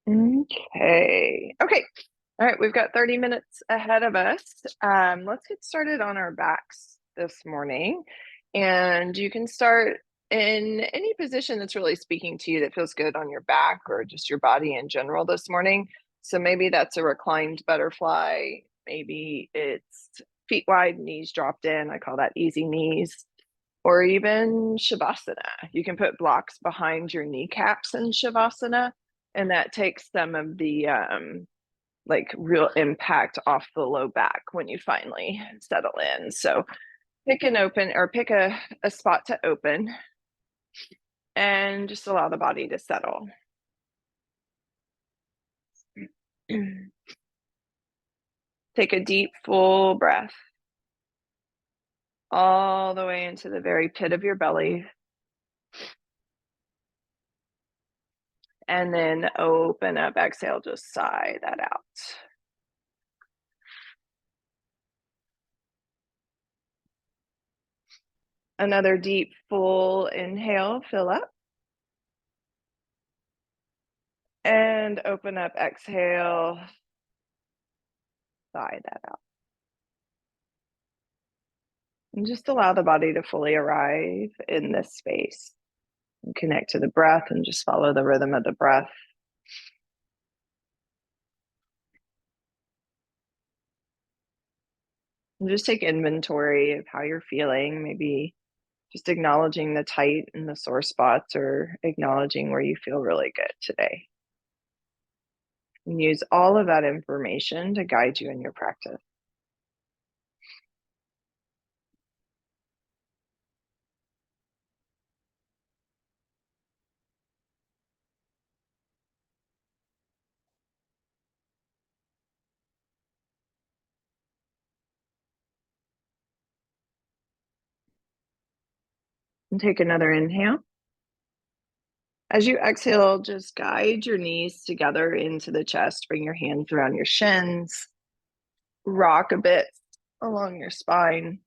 Okay. Okay. All right. We've got 30 minutes ahead of us. Let's get started on our backs this morning. And you can start in any position that's really speaking to you that feels good on your back or just your body in general this morning. So maybe that's a reclined butterfly. Maybe it's feet wide, knees dropped in. I call that easy knees. Or even Shavasana. You can put blocks behind your kneecaps in Shavasana, and that takes some of the like real impact off the low back when you finally settle in. So pick an open or pick a spot to open and just allow the body to settle. Take a deep, full breath all the way into the very pit of your belly. And then open up, exhale, just sigh that out. Another deep, full inhale, fill up. And open up, exhale, sigh that out. And just allow the body to fully arrive in this space. And connect to the breath and just follow the rhythm of the breath. And just take inventory of how you're feeling, maybe just acknowledging the tight and the sore spots or acknowledging where you feel really good today. And use all of that information to guide you in your practice. And take another inhale. As you exhale, just guide your knees together into the chest. Bring your hands around your shins. Rock a bit along your spine.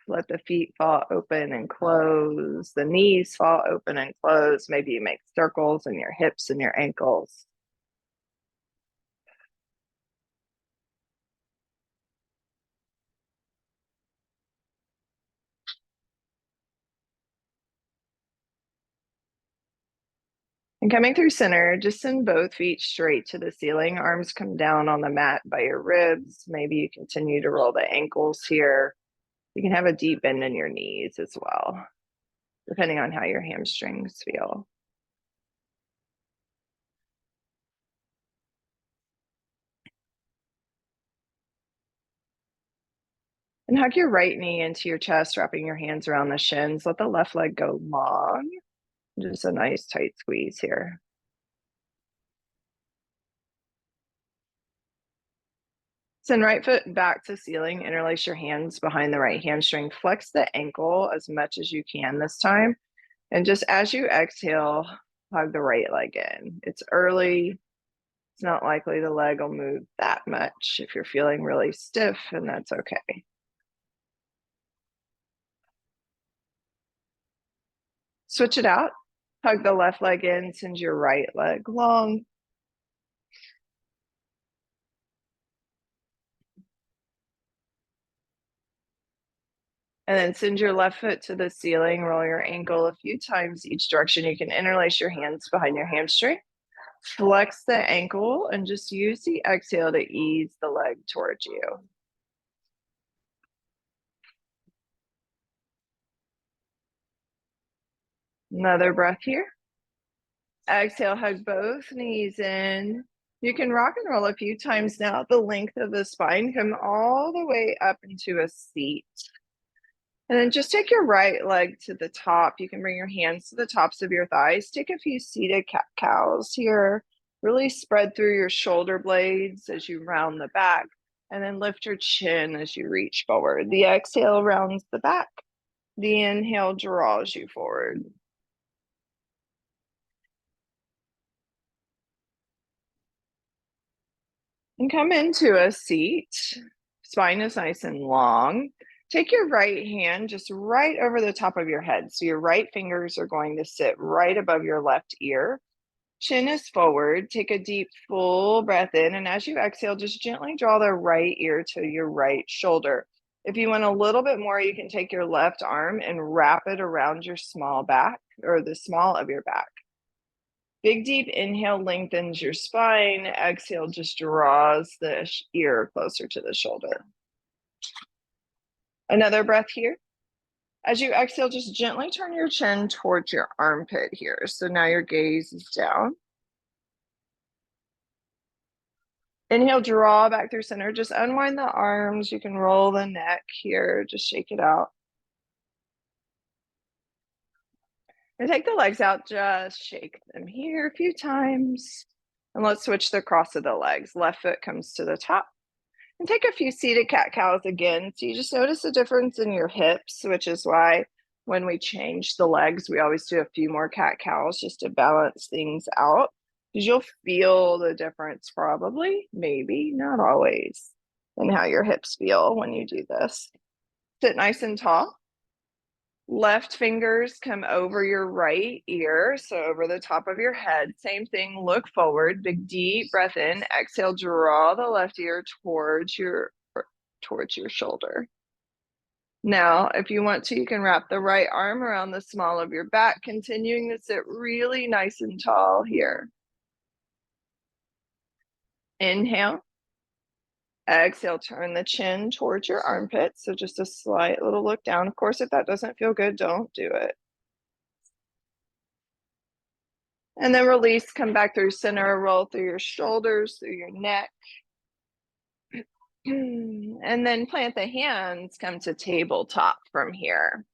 Let the feet fall open and close. The knees fall open and close. Maybe you make circles in your hips and your ankles. And coming through center, just send both feet straight to the ceiling. Arms come down on the mat by your ribs. Maybe you continue to roll the ankles here. You can have a deep bend in your knees as well, depending on how your hamstrings feel. And hug your right knee into your chest, wrapping your hands around the shins. Let the left leg go long. Just a nice tight squeeze here. Send right foot back to ceiling. Interlace your hands behind the right hamstring. Flex the ankle as much as you can this time. And just as you exhale, hug the right leg in. It's early. It's not likely the leg will move that much if you're feeling really stiff, and that's okay. Switch it out. Hug the left leg in, send your right leg long. And then send your left foot to the ceiling, roll your ankle a few times each direction. You can interlace your hands behind your hamstring, flex the ankle, and just use the exhale to ease the leg towards you. Another breath here. Exhale, hug both knees in. You can rock and roll a few times now. The length of the spine, come all the way up into a seat. And then just take your right leg to the top. You can bring your hands to the tops of your thighs. Take a few seated cat-cows here. Really spread through your shoulder blades as you round the back. And then lift your chin as you reach forward. The exhale rounds the back. The inhale draws you forward. And come into a seat. Spine is nice and long. Take your right hand just right over the top of your head. So your right fingers are going to sit right above your left ear. Chin is forward. Take a deep, full breath in. And as you exhale, just gently draw the right ear to your right shoulder. If you want a little bit more, you can take your left arm and wrap it around your small back or the small of your back. Big, deep inhale lengthens your spine. Exhale just draws the ear closer to the shoulder. Another breath here. As you exhale, just gently turn your chin towards your armpit here. So now your gaze is down. Inhale, draw back through center. Just unwind the arms. You can roll the neck here. Just shake it out. And take the legs out. Just shake them here a few times. And let's switch the cross of the legs. Left foot comes to the top. And take a few seated cat-cows again. So you just notice the difference in your hips, which is why when we change the legs, we always do a few more cat-cows just to balance things out. Because you'll feel the difference probably, maybe, not always, in how your hips feel when you do this. Sit nice and tall. Left fingers come over your right ear, so over the top of your head. Same thing, look forward, big deep breath in. Exhale, draw the left ear towards your shoulder. Now, if you want to, you can wrap the right arm around the small of your back, continuing to sit really nice and tall here. Inhale. Exhale, turn the chin towards your armpit. So just a slight little look down. Of course, if that doesn't feel good, don't do it. And then release, come back through center, roll through your shoulders, through your neck. And then plant the hands, come to tabletop from here.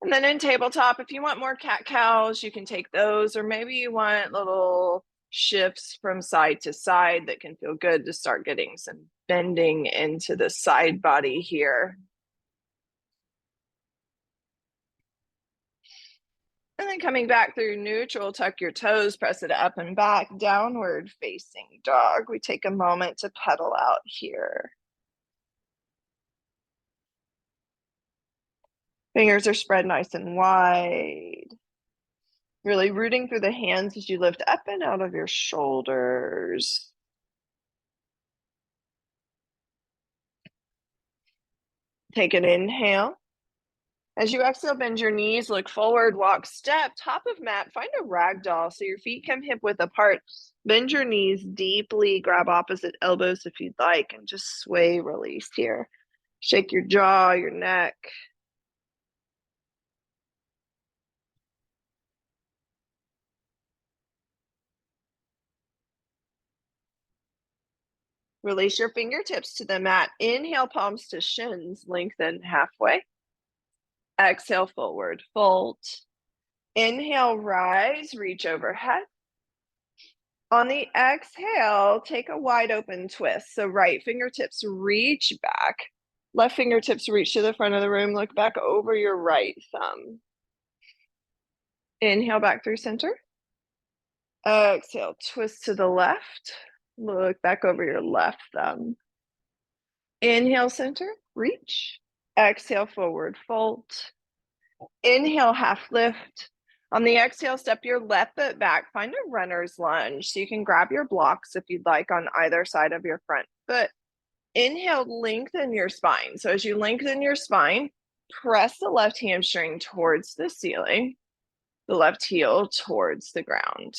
And then in tabletop, if you want more cat-cows, you can take those, or maybe you want little shifts from side to side that can feel good to start getting some bending into the side body here. And then coming back through neutral, tuck your toes, press it up and back, downward facing dog. We take a moment to pedal out here. Fingers are spread nice and wide. Really rooting through the hands as you lift up and out of your shoulders. Take an inhale. As you exhale, bend your knees, look forward, walk step, top of mat, find a ragdoll so your feet come hip width apart. Bend your knees deeply, grab opposite elbows if you'd like, and just sway, release here. Shake your jaw, your neck. Release your fingertips to the mat. Inhale, palms to shins, lengthen halfway. Exhale, forward fold. Inhale, rise, reach overhead. On the exhale, take a wide open twist. So right fingertips reach back. Left fingertips reach to the front of the room. Look back over your right thumb. Inhale back through center. Exhale, twist to the left. Look back over your left thumb. Inhale, center, reach. Exhale, forward fold. Inhale, half lift. On the exhale, step your left foot back. Find a runner's lunge. So you can grab your blocks if you'd like on either side of your front foot. Inhale, lengthen your spine. So as you lengthen your spine, press the left hamstring towards the ceiling, the left heel towards the ground.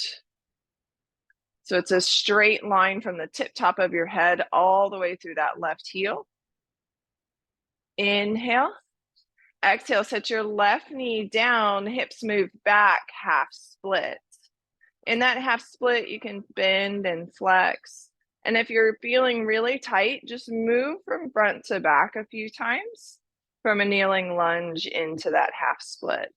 So it's a straight line from the tip top of your head all the way through that left heel. Inhale. Exhale, set your left knee down, hips move back, half split. In that half split, you can bend and flex. And if you're feeling really tight, just move from front to back a few times from a kneeling lunge into that half split.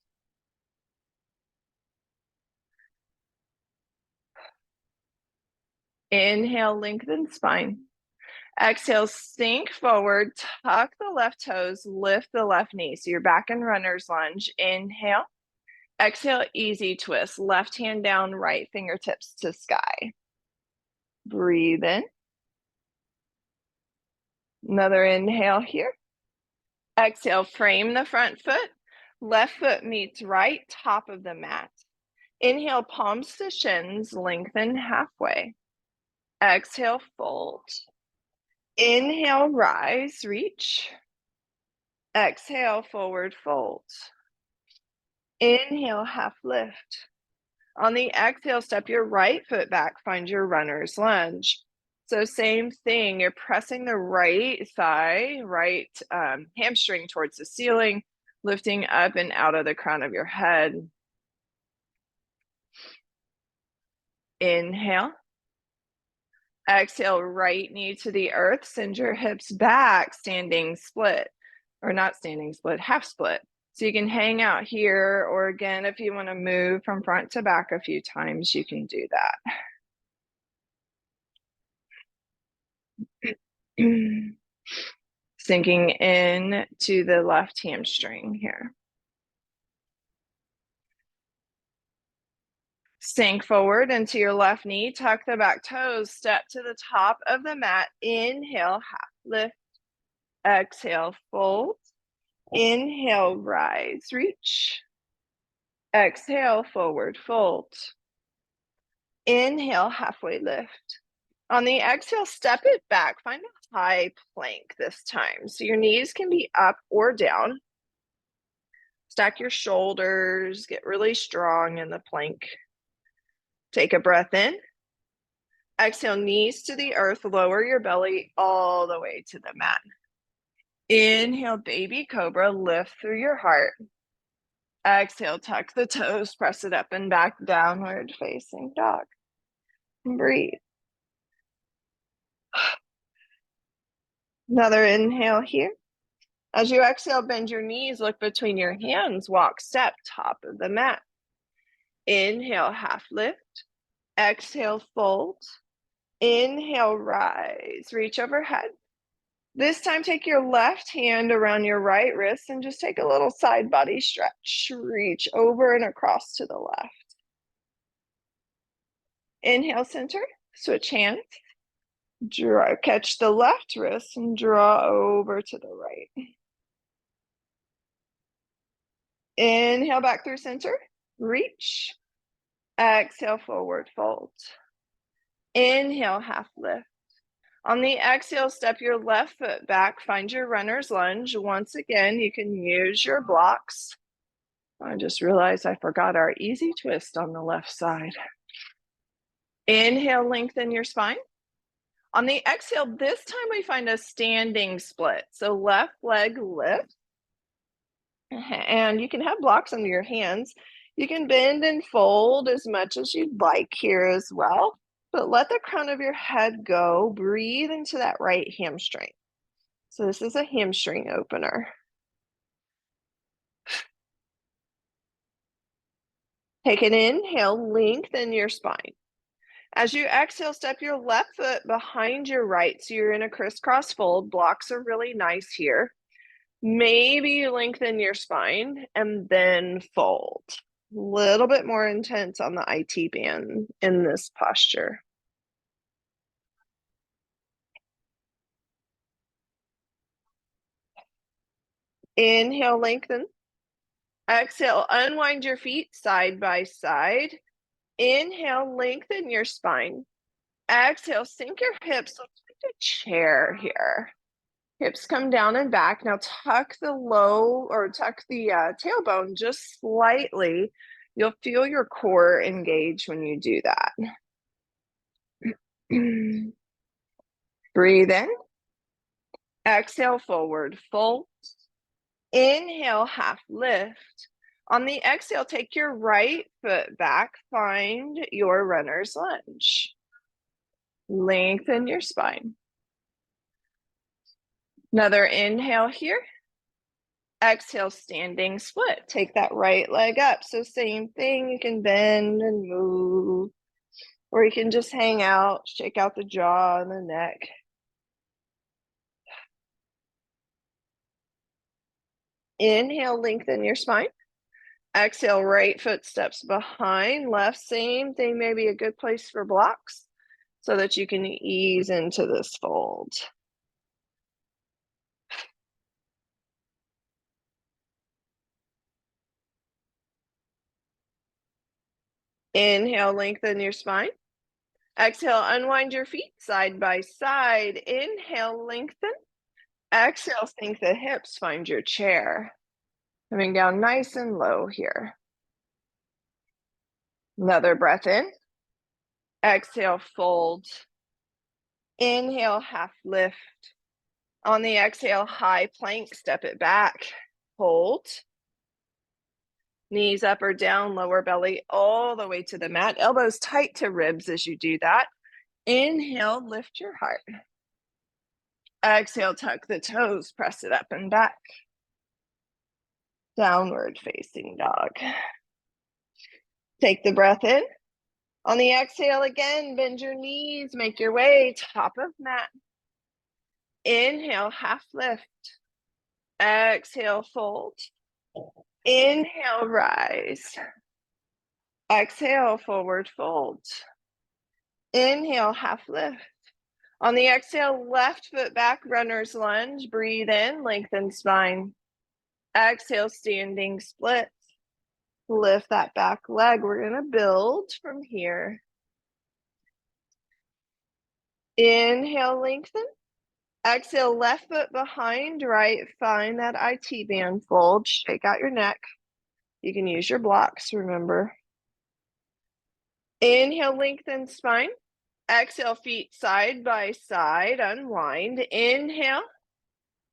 Inhale, lengthen spine. Exhale, sink forward, tuck the left toes, lift the left knee. So you're back in runner's lunge. Inhale. Exhale, easy twist. Left hand down, right fingertips to sky. Breathe in. Another inhale here. Exhale, frame the front foot. Left foot meets right, top of the mat. Inhale, palms to shins, lengthen halfway. Exhale, fold. Inhale, rise, reach. Exhale, forward fold. Inhale, half lift. On the exhale, step your right foot back, find your runner's lunge. So same thing, you're pressing the right thigh, right hamstring towards the ceiling, lifting up and out of the crown of your head. Inhale. Exhale, right knee to the earth, send your hips back, standing split, or not standing split, half split. So you can hang out here, or again, if you want to move from front to back a few times, you can do that. Sinking in to the left hamstring here. Sink forward into your left knee, tuck the back toes, step to the top of the mat. Inhale, half lift. Exhale, fold. Inhale, rise, reach. Exhale, forward fold. Inhale, halfway lift. On the exhale, step it back. Find a high plank this time. So your knees can be up or down. Stack your shoulders, get really strong in the plank. Take a breath in. Exhale, knees to the earth, lower your belly all the way to the mat. Inhale, baby cobra, lift through your heart. Exhale, tuck the toes, press it up and back, downward facing dog. Breathe. Another inhale here. As you exhale, bend your knees, look between your hands, walk step, top of the mat. Inhale, half lift. Exhale, fold. Inhale, rise, reach overhead. This time, take your left hand around your right wrist and just take a little side body stretch. Reach over and across to the left. Inhale, center, switch hands. Draw, catch the left wrist and draw over to the right. Inhale back through center, reach. Exhale, forward fold. Inhale, half lift. On the exhale, step your left foot back, find your runner's lunge. Once again, you can use your blocks. I just realized I forgot our easy twist on the left side. Inhale, lengthen your spine. On the exhale, this time we find a standing split. So left leg lift. And you can have blocks under your hands. You can bend and fold as much as you'd like here as well. But let the crown of your head go. Breathe into that right hamstring. So this is a hamstring opener. Take an inhale, lengthen your spine. As you exhale, step your left foot behind your right, so you're in a crisscross fold. Blocks are really nice here. Maybe you lengthen your spine and then fold. A little bit more intense on the IT band in this posture. Inhale, lengthen. Exhale, unwind your feet side by side. Inhale, lengthen your spine. Exhale, sink your hips. Let's make a chair here. Hips come down and back. Now tuck the tailbone just slightly. You'll feel your core engage when you do that. Breathe in. Exhale, forward fold. Inhale, half lift. On the exhale, take your right foot back. Find your runner's lunge. Lengthen your spine. Another inhale here. Exhale, standing split. Take that right leg up. So same thing, you can bend and move, or you can just hang out, shake out the jaw and the neck. Inhale, lengthen your spine. Exhale, right foot steps behind, left, same thing, maybe a good place for blocks so that you can ease into this fold. Inhale, lengthen your spine. Exhale, unwind your feet side by side. Inhale, lengthen. Exhale, sink the hips, find your chair. Coming down nice and low here. Another breath in. Exhale, fold. Inhale, half lift. On the exhale, high plank, step it back. Hold. Knees up or down, lower belly all the way to the mat. Elbows tight to ribs as you do that. Inhale, lift your heart. Exhale, tuck the toes, press it up and back. Downward facing dog. Take the breath in. On the exhale again, bend your knees, make your way, top of mat. Inhale, half lift. Exhale, fold. Inhale, rise. Exhale, forward fold. Inhale, half lift. On the exhale, left foot back, runner's lunge. Breathe in, lengthen spine. Exhale, standing split. Lift that back leg. We're going to build from here. Inhale, lengthen. Exhale, left foot behind, right. Find that IT band fold. Shake out your neck. You can use your blocks, remember. Inhale, lengthen spine. Exhale, feet side by side, unwind. Inhale.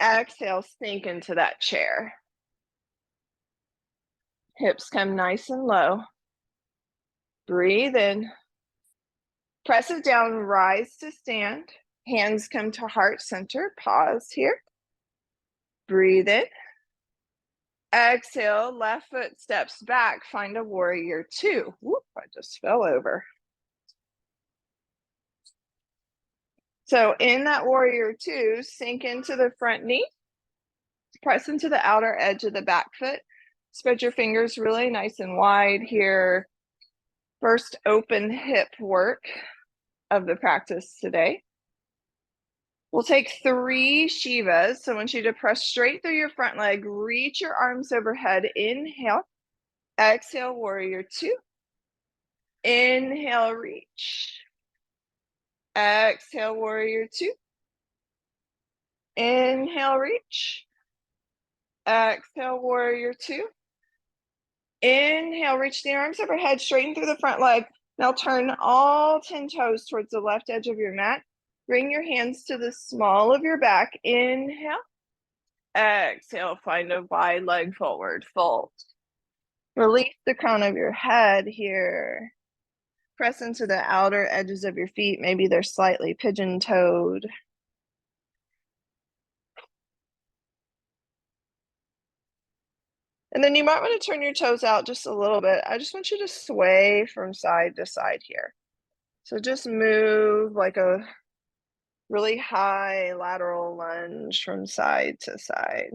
Exhale, sink into that chair. Hips come nice and low. Breathe in. Press it down, rise to stand. Hands come to heart center. Pause here. Breathe in. Exhale, left foot steps back. Find a warrior two. Whoop, I just fell over. So in that warrior two, sink into the front knee. Press into the outer edge of the back foot. Spread your fingers really nice and wide here. First open hip work of the practice today. We'll take 3 Shivas. So I want you to press straight through your front leg, reach your arms overhead. Inhale, exhale, warrior two. Inhale, reach. Exhale, warrior two. Inhale, reach. Exhale, warrior two. Inhale, reach the arms overhead, straighten through the front leg. Now turn all 10 toes towards the left edge of your mat. Bring your hands to the small of your back. Inhale. Exhale, find a wide leg forward, fold. Release the crown of your head here. Press into the outer edges of your feet. Maybe they're slightly pigeon-toed. And then you might want to turn your toes out just a little bit. I just want you to sway from side to side here. So just move like a really high lateral lunge from side to side.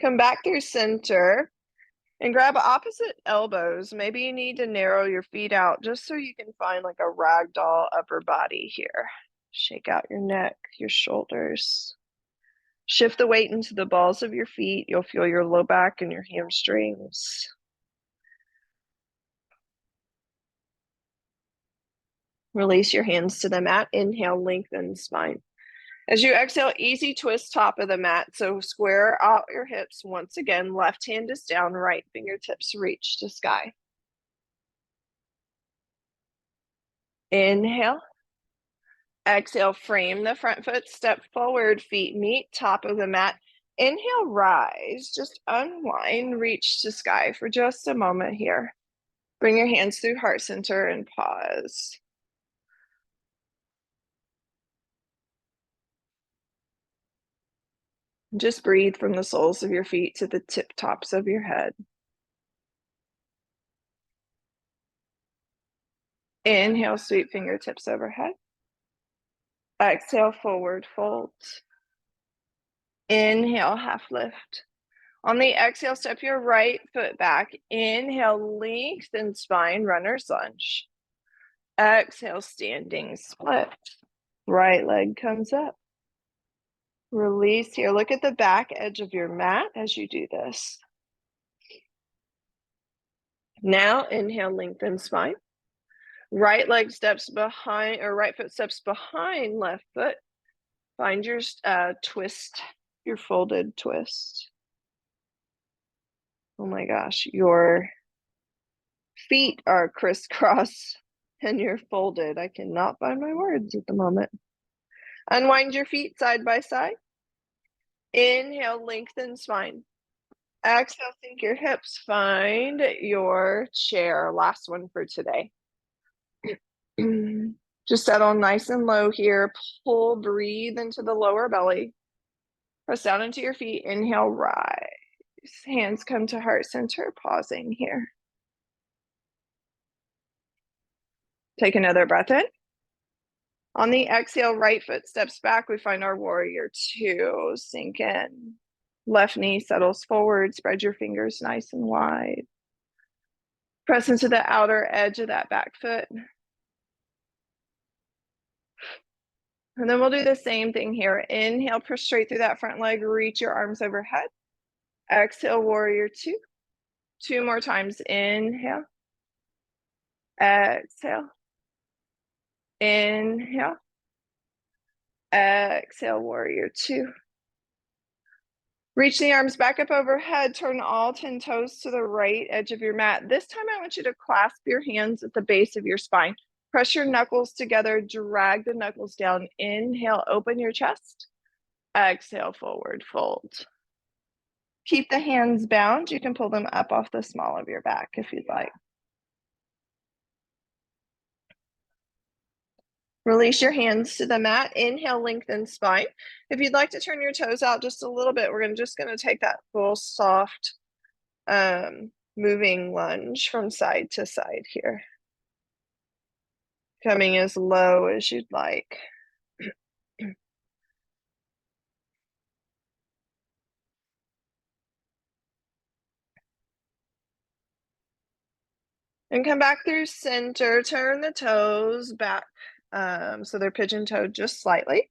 Come back through center and grab opposite elbows. Maybe you need to narrow your feet out just so you can find like a ragdoll upper body here. Shake out your neck, your shoulders. Shift the weight into the balls of your feet. You'll feel your low back and your hamstrings. Release your hands to the mat. Inhale, lengthen spine. As you exhale, easy twist top of the mat. So square out your hips once again. Left hand is down, right fingertips reach to sky. Inhale. Exhale, frame the front foot, step forward, feet meet, top of the mat. Inhale, rise, just unwind, reach to sky for just a moment here. Bring your hands through heart center and pause. Just breathe from the soles of your feet to the tip tops of your head. Inhale, sweep fingertips overhead. Exhale, forward fold. Inhale, half lift. On the exhale, step your right foot back. Inhale, lengthen spine, runner's lunge. Exhale, standing split. Right leg comes up. Release here. Look at the back edge of your mat as you do this. Now inhale, lengthen spine. Right leg steps behind, or right foot steps behind left foot. Find your twist, your folded twist. Oh my gosh, your feet are crisscross and you're folded. I cannot find my words at the moment. Unwind your feet side by side. Inhale, lengthen spine. Exhale, sink your hips. Find your chair. Last one for today. Just settle nice and low here. Pull, breathe into the lower belly. Press down into your feet. Inhale, rise. Hands come to heart center, pausing here. Take another breath in. On the exhale, right foot steps back. We find our warrior two. Sink in. Left knee settles forward. Spread your fingers nice and wide. Press into the outer edge of that back foot. And then we'll do the same thing here. Inhale, push straight through that front leg. Reach your arms overhead. Exhale, warrior two. Two more times. Inhale. Exhale. Inhale. Exhale, warrior two. Reach the arms back up overhead. Turn all 10 toes to the right edge of your mat. This time I want you to clasp your hands at the base of your spine. Press your knuckles together. Drag the knuckles down. Inhale, open your chest. Exhale, forward fold. Keep the hands bound. You can pull them up off the small of your back if you'd like. Release your hands to the mat. Inhale, lengthen spine. If you'd like to turn your toes out just a little bit, we're just going to take that full soft moving lunge from side to side here. Coming as low as you'd like. And come back through center. Turn the toes back so they're pigeon-toed just slightly.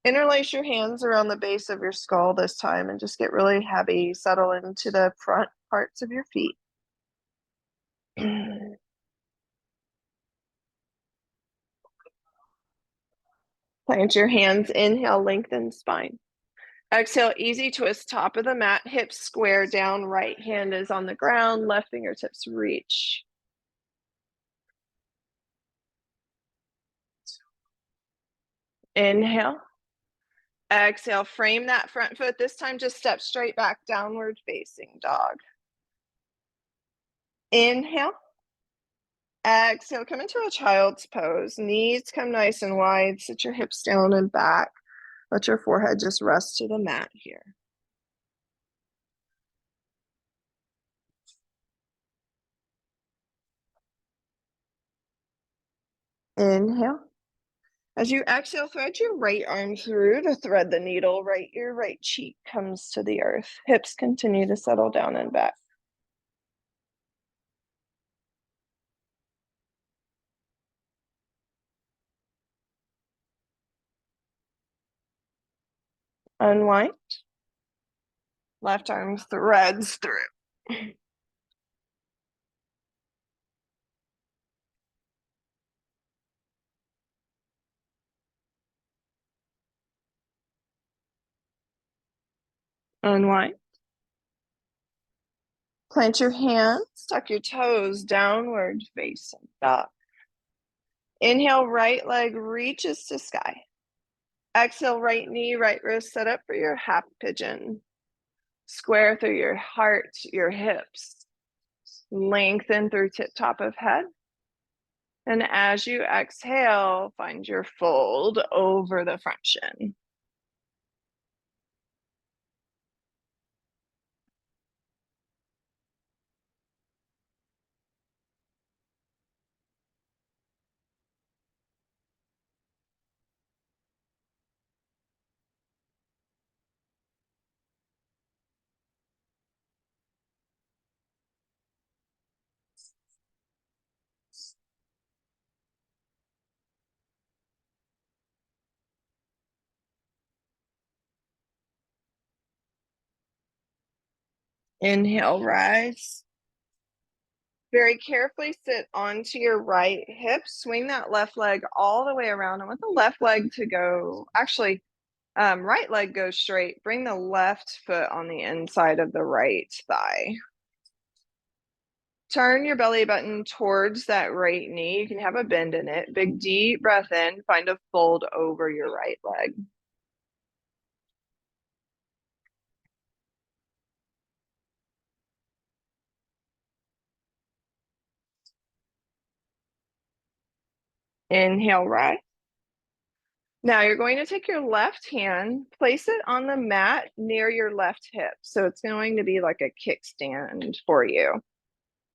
Interlace your hands around the base of your skull this time and just get really heavy. Settle into the front parts of your feet. Plant your hands. Inhale, lengthen spine. Exhale, easy twist, top of the mat, hips square down, right hand is on the ground, left fingertips reach. Inhale. Exhale, frame that front foot. This time just step straight back, downward facing dog. Inhale. Exhale, come into a child's pose. Knees come nice and wide. Sit your hips down and back. Let your forehead just rest to the mat here. Inhale. As you exhale, thread your right arm through to thread the needle. Your right cheek comes to the earth. Hips continue to settle down and back. Unwind. Left arm threads through. Unwind. Plant your hands, tuck your toes, downward facing dog. Inhale, right leg reaches to sky. Exhale, right knee, right wrist, set up for your half pigeon. Square through your heart, your hips. Lengthen through tip top of head. And as you exhale, find your fold over the front shin. Inhale, rise. Very carefully sit onto your right hip, swing that left leg all the way around. I want the left leg to go, actually, right leg goes straight. Bring the left foot on the inside of the right thigh. Turn your belly button towards that right knee. You can have a bend in it. Big deep breath in, find a fold over your right leg. Inhale, rise. Now you're going to take your left hand, place it on the mat near your left hip. So it's going to be like a kickstand for you.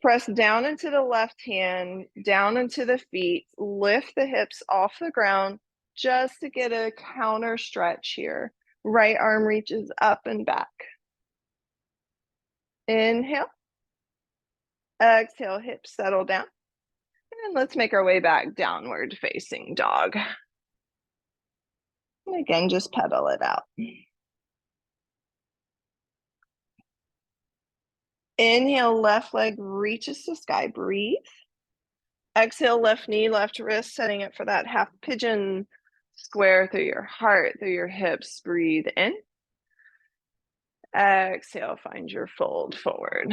Press down into the left hand, down into the feet, lift the hips off the ground just to get a counter stretch here. Right arm reaches up and back. Inhale. Exhale, hips settle down. And let's make our way back, downward facing dog. And again, just pedal it out. Inhale, left leg reaches the sky, breathe. Exhale, left knee, left wrist, setting it for that half pigeon square through your heart, through your hips, breathe in. Exhale, find your fold forward.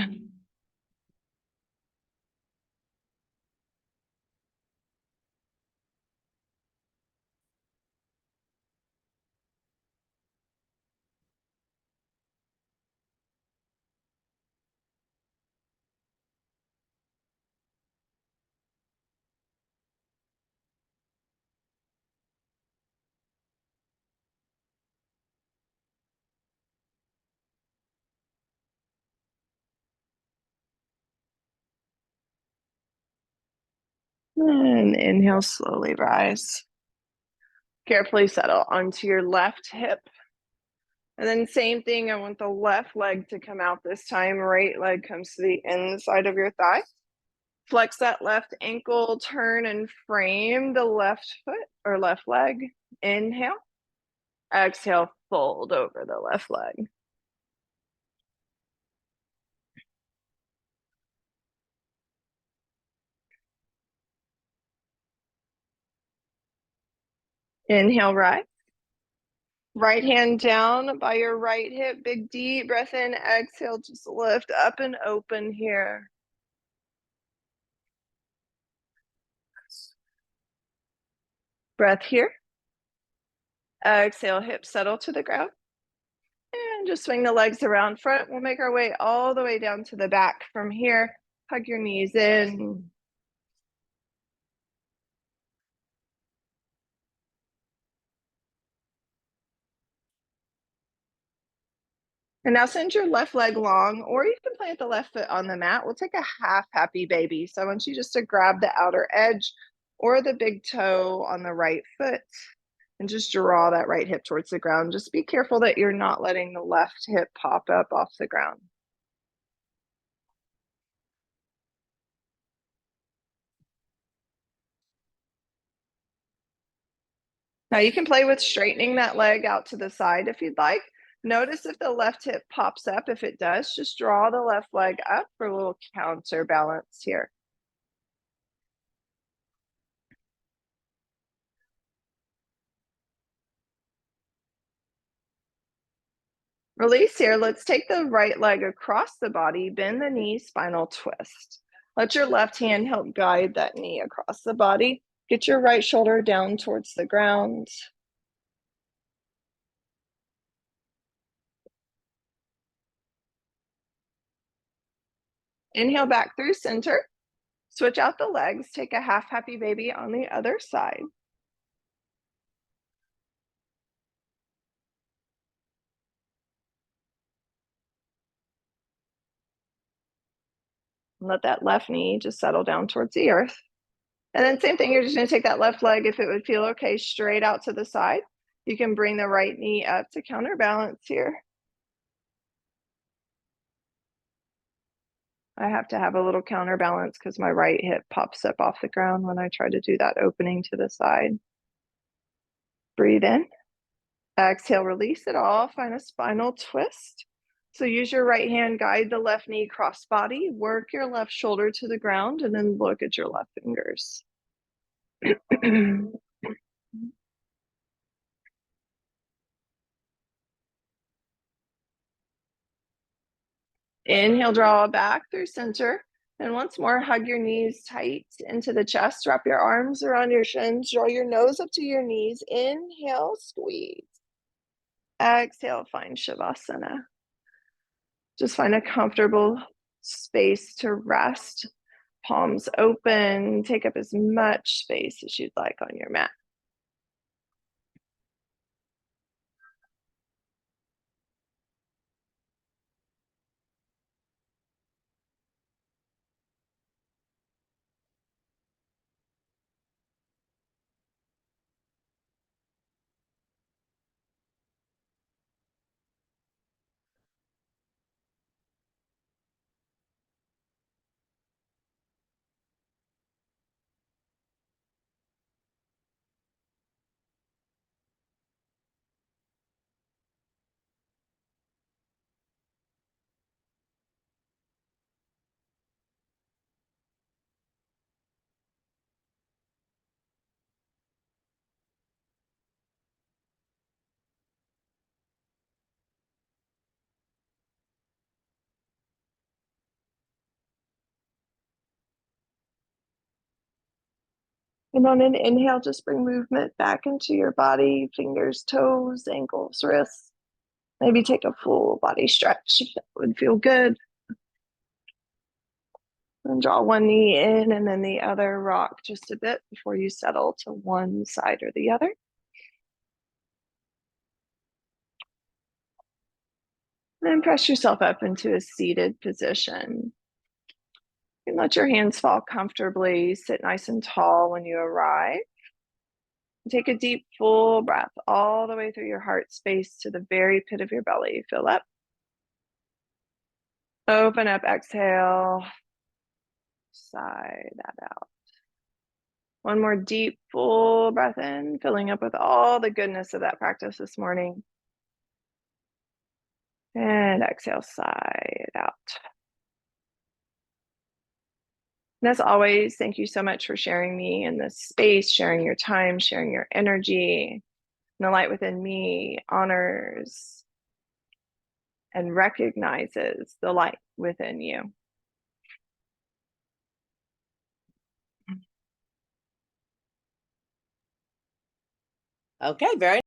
And inhale, slowly rise. Carefully settle onto your left hip. And then same thing, I want the left leg to come out this time. Right leg comes to the inside of your thigh. Flex that left ankle, turn and frame the left foot or left leg. Inhale. Exhale, fold over the left leg. Inhale, rise. Right hand down by your right hip. Big deep breath in. Exhale, just lift up and open here. Breath here. Exhale, hips settle to the ground. And just swing the legs around front. We'll make our way all the way down to the back from here. Hug your knees in. And now send your left leg long, or you can plant the left foot on the mat. We'll take a half happy baby. So I want you just to grab the outer edge or the big toe on the right foot and just draw that right hip towards the ground. Just be careful that you're not letting the left hip pop up off the ground. Now you can play with straightening that leg out to the side if you'd like. Notice if the left hip pops up. If it does, just draw the left leg up for a little counterbalance here. Release here. Let's take the right leg across the body, bend the knee, spinal twist. Let your left hand help guide that knee across the body. Get your right shoulder down towards the ground. Inhale back through center. Switch out the legs. Take a half happy baby on the other side. Let that left knee just settle down towards the earth. And then same thing, you're just gonna take that left leg, if it would feel okay, straight out to the side. You can bring the right knee up to counterbalance here. I have to have a little counterbalance because my right hip pops up off the ground when I try to do that opening to the side. Breathe in. Exhale, release it all. Find a spinal twist. So use your right hand, guide the left knee cross body, work your left shoulder to the ground, and then look at your left fingers. Inhale, draw back through center. And once more, hug your knees tight into the chest. Wrap your arms around your shins. Draw your nose up to your knees. Inhale, squeeze. Exhale, find Shavasana. Just find a comfortable space to rest. Palms open. Take up as much space as you'd like on your mat. And on an inhale, just bring movement back into your body, fingers, toes, ankles, wrists. Maybe take a full body stretch if that would feel good. And draw one knee in and then the other, rock just a bit before you settle to one side or the other. Then press yourself up into a seated position. You can let your hands fall comfortably, sit nice and tall when you arrive. Take a deep, full breath all the way through your heart space to the very pit of your belly. Fill up. Open up, exhale. Sigh that out. One more deep, full breath in, filling up with all the goodness of that practice this morning. And exhale, sigh it out. And as always, thank you so much for sharing me in this space, sharing your time, sharing your energy. And the light within me honors and recognizes the light within you. Okay, very